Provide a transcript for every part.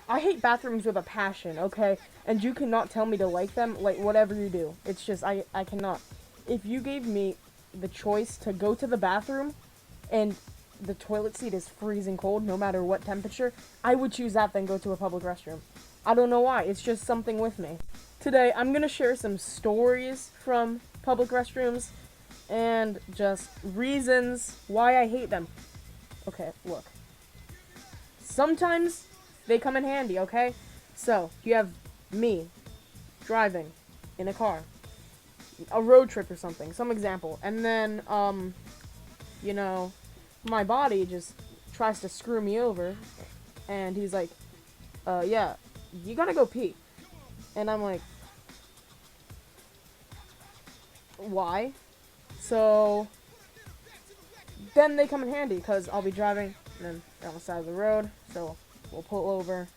I hate bathrooms with a passion, okay? And you cannot tell me to like them, like, whatever you do. It's just, I cannot. If you gave me the choice to go to the bathroom and the toilet seat is freezing cold no matter what temperature, I would choose that than go to a public restroom. I don't know why, it's just something with me. Today, I'm gonna share some stories from public restrooms and just reasons why I hate them. Okay, look. Sometimes they come in handy, okay? So, you have me driving in a car, a road trip or something, some example, and then, you know, my body just tries to screw me over, and he's like, yeah, you gotta go pee. And I'm like, why? So, then they come in handy, because I'll be driving, and then they're on the side of the road, so we'll pull over,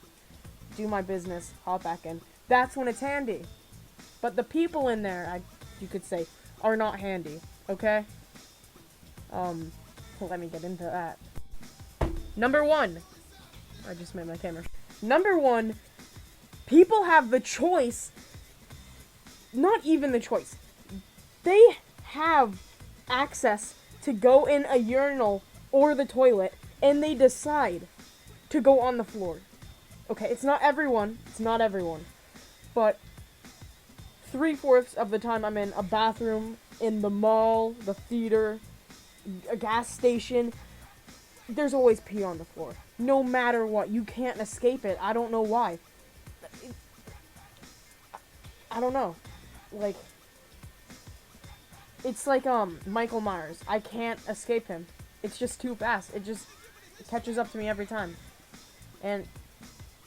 do my business, hop back in. That's when it's handy. But the people in there, you could say, are not handy, okay? Let me get into that. Number one. I just made my camera. Number one, people have the choice, not even the choice. They have access to go in a urinal or the toilet, and they decide to go on the floor. Okay, it's not everyone, but 3/4 of the time I'm in a bathroom, in the mall, the theater, a gas station, there's always pee on the floor. No matter what, you can't escape it. I don't know why. I don't know. Like, it's like, Michael Myers. I can't escape him. It's just too fast. It catches up to me every time. And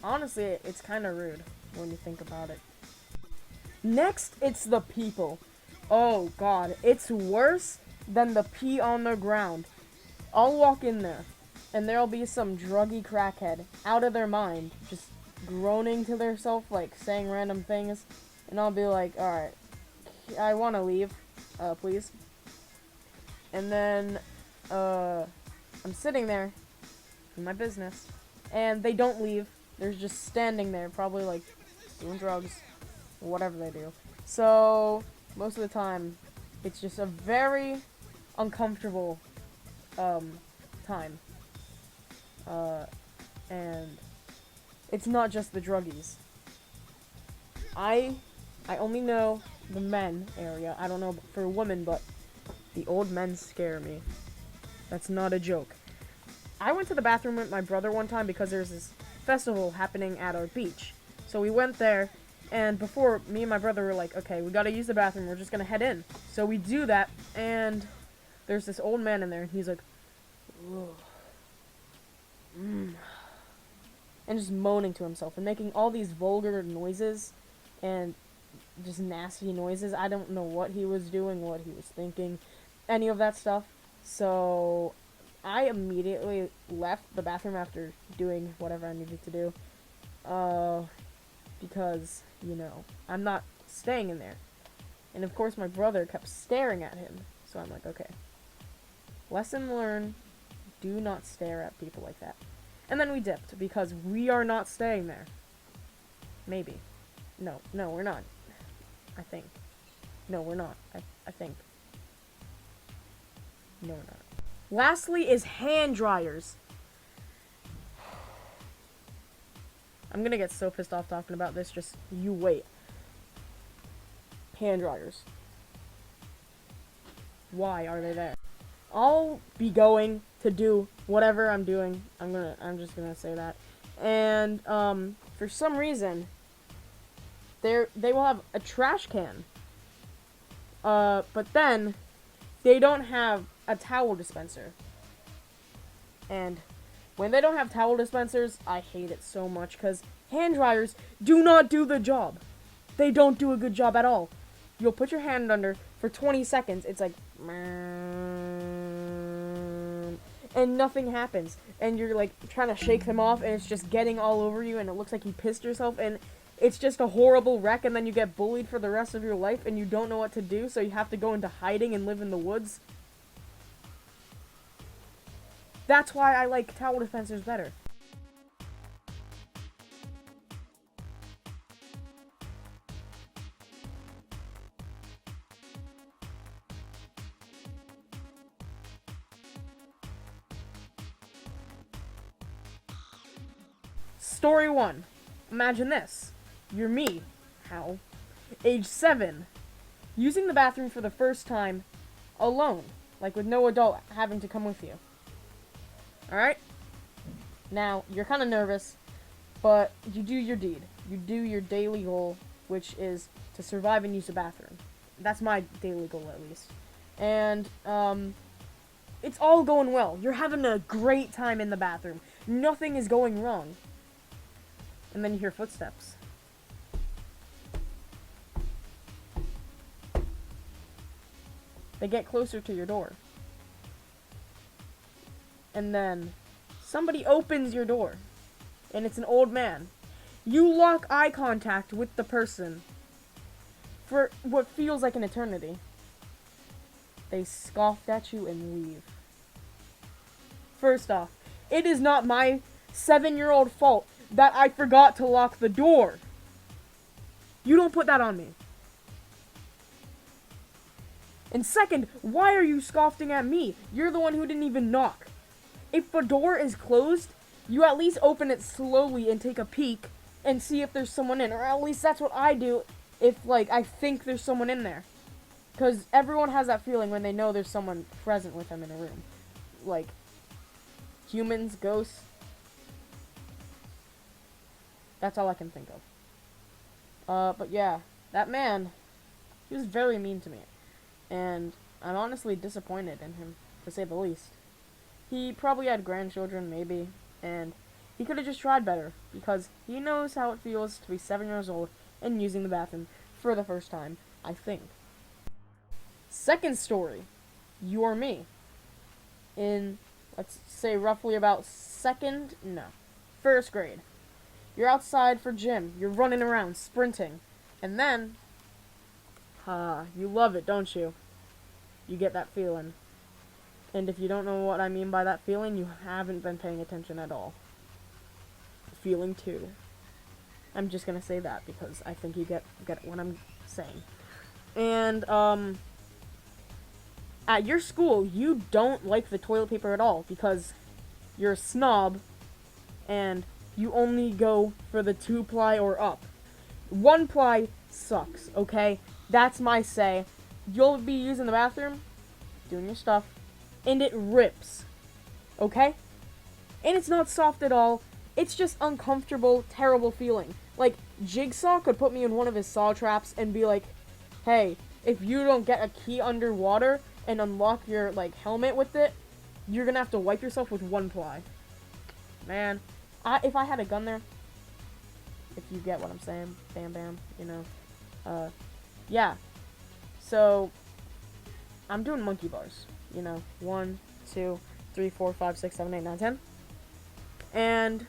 honestly, it's kind of rude when you think about it. Next, it's the people. Oh god, it's worse than the pee on the ground. I'll walk in there, and there'll be some druggy crackhead, out of their mind, just groaning to themselves, like, saying random things, and I'll be like, alright, I want to leave, please. And then, I'm sitting there, in my business, and they don't leave. They're just standing there, probably, like, doing drugs, or whatever they do. So, most of the time, it's just a very uncomfortable, time. And it's not just the druggies. I only know the men area. I don't know for women, but the old men scare me. That's not a joke. I went to the bathroom with my brother one time because there's this festival happening at our beach. So we went there, and before, me and my brother were like, okay, we gotta use the bathroom, we're just gonna head in. So we do that, and there's this old man in there, and he's like, and just moaning to himself, and making all these vulgar noises, and just nasty noises. I don't know what he was doing, what he was thinking, any of that stuff. So I immediately left the bathroom after doing whatever I needed to do. Because, you know, I'm not staying in there. And of course my brother kept staring at him. So I'm like, okay. Lesson learned, do not stare at people like that. And then we dipped, because we are not staying there. Maybe. No, we're not. I think. No, we're not. I think. No, we're not. Lastly is hand dryers. I'm gonna get so pissed off talking about this, just you wait. Hand dryers. Why are they there? I'll be going to do whatever I'm doing. I'm just gonna say that. And, for some reason, they will have a trash can. But then, they don't have a towel dispenser. And when they don't have towel dispensers, I hate it so much, because hand dryers do not do the job. They don't do a good job at all. You'll put your hand under for 20 seconds, it's like, and nothing happens. And you're, like, trying to shake them off, and it's just getting all over you, and it looks like you pissed yourself, and it's just a horrible wreck, and then you get bullied for the rest of your life, and you don't know what to do, so you have to go into hiding and live in the woods. That's why I like towel dispensers better. Story 1. Imagine this. You're me. How? Age 7. Using the bathroom for the first time alone. Like with no adult having to come with you. Alright? Now, you're kind of nervous, but you do your deed. You do your daily goal, which is to survive and use the bathroom. That's my daily goal, at least. And, it's all going well. You're having a great time in the bathroom. Nothing is going wrong. And then you hear footsteps. They get closer to your door. And then somebody opens your door. And it's an old man. You lock eye contact with the person for what feels like an eternity. They scoffed at you and leave. First off, it is not my 7-year-old fault that I forgot to lock the door. You don't put that on me. And second, why are you scoffing at me? You're the one who didn't even knock. If the door is closed, you at least open it slowly and take a peek and see if there's someone in. Or at least that's what I do if, like, I think there's someone in there. Because everyone has that feeling when they know there's someone present with them in a room. Like, humans, ghosts. That's all I can think of. But yeah, that man, he was very mean to me. And I'm honestly disappointed in him, to say the least. He probably had grandchildren, maybe, and he could have just tried better, because he knows how it feels to be 7 years old and using the bathroom for the first time, I think. Second story, you or me. In, let's say, roughly about first grade. You're outside for gym, you're running around, sprinting, and then, you love it, don't you? You get that feeling. And if you don't know what I mean by that feeling, you haven't been paying attention at all. Feeling 2. I'm just gonna say that because I think you get what I'm saying. And, at your school, you don't like the toilet paper at all because you're a snob and you only go for the 2-ply or up. 1-ply sucks, okay? That's my say. You'll be using the bathroom, doing your stuff, and it rips, okay? And it's not soft at all. It's just uncomfortable, terrible feeling. Like, Jigsaw could put me in one of his saw traps and be like, hey, if you don't get a key underwater and unlock your, like, helmet with it, you're gonna have to wipe yourself with 1-ply. Man, if I had a gun there, if you get what I'm saying, bam bam, you know, yeah. So, I'm doing monkey bars, you know, 1, 2, 3, 4, 5, 6, 7, 8, 9, 10. And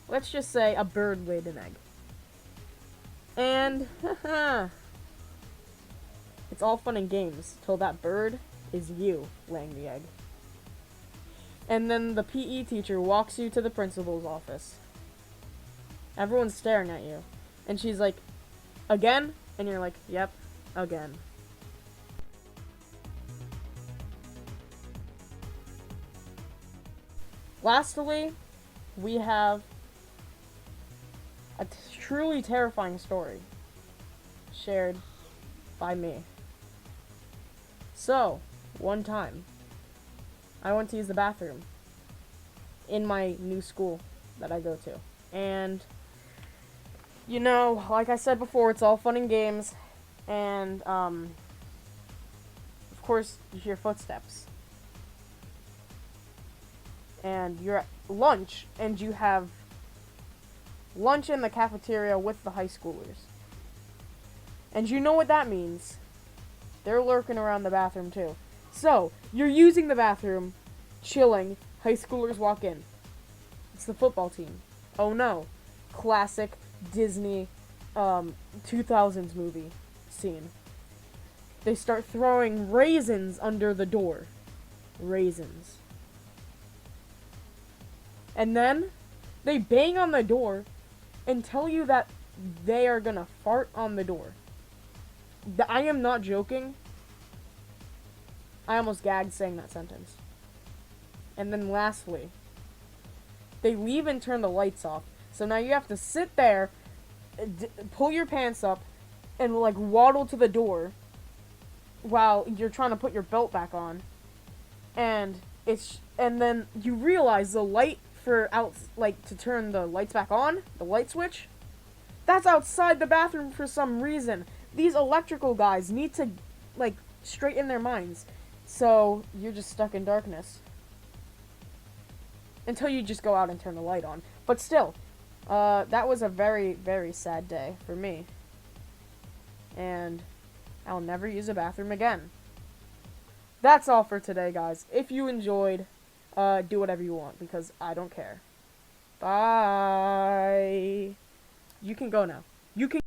let's just say a bird laid an egg. And, it's all fun and games till that bird is you laying the egg. And then the PE teacher walks you to the principal's office. Everyone's staring at you. And she's like, again? And you're like, yep, again. Lastly, we have a truly terrifying story shared by me. So, one time, I went to use the bathroom in my new school that I go to. And, you know, like I said before, it's all fun and games. And, of course, you hear footsteps. And you're at lunch, and you have lunch in the cafeteria with the high schoolers. And you know what that means. They're lurking around the bathroom, too. So, you're using the bathroom, chilling, high schoolers walk in. It's the football team. Oh no. Classic Disney, 2000s movie scene. They start throwing raisins under the door. Raisins. And then, they bang on the door and tell you that they are gonna fart on the door. I am not joking. I almost gagged saying that sentence. And then lastly, They leave and turn the lights off. So now you have to sit there, pull your pants up, and like waddle to the door while you're trying to put your belt back on. And then you realize the light for out, like, to turn the lights back on, the light switch, that's outside the bathroom for some reason. These electrical guys need to, like, straighten their minds. So you're just stuck in darkness until you just go out and turn the light on. But still, that was a very, very sad day for me. And I'll never use a bathroom again. That's all for today, guys. If you enjoyed, do whatever you want, because I don't care. Bye. You can go now. You can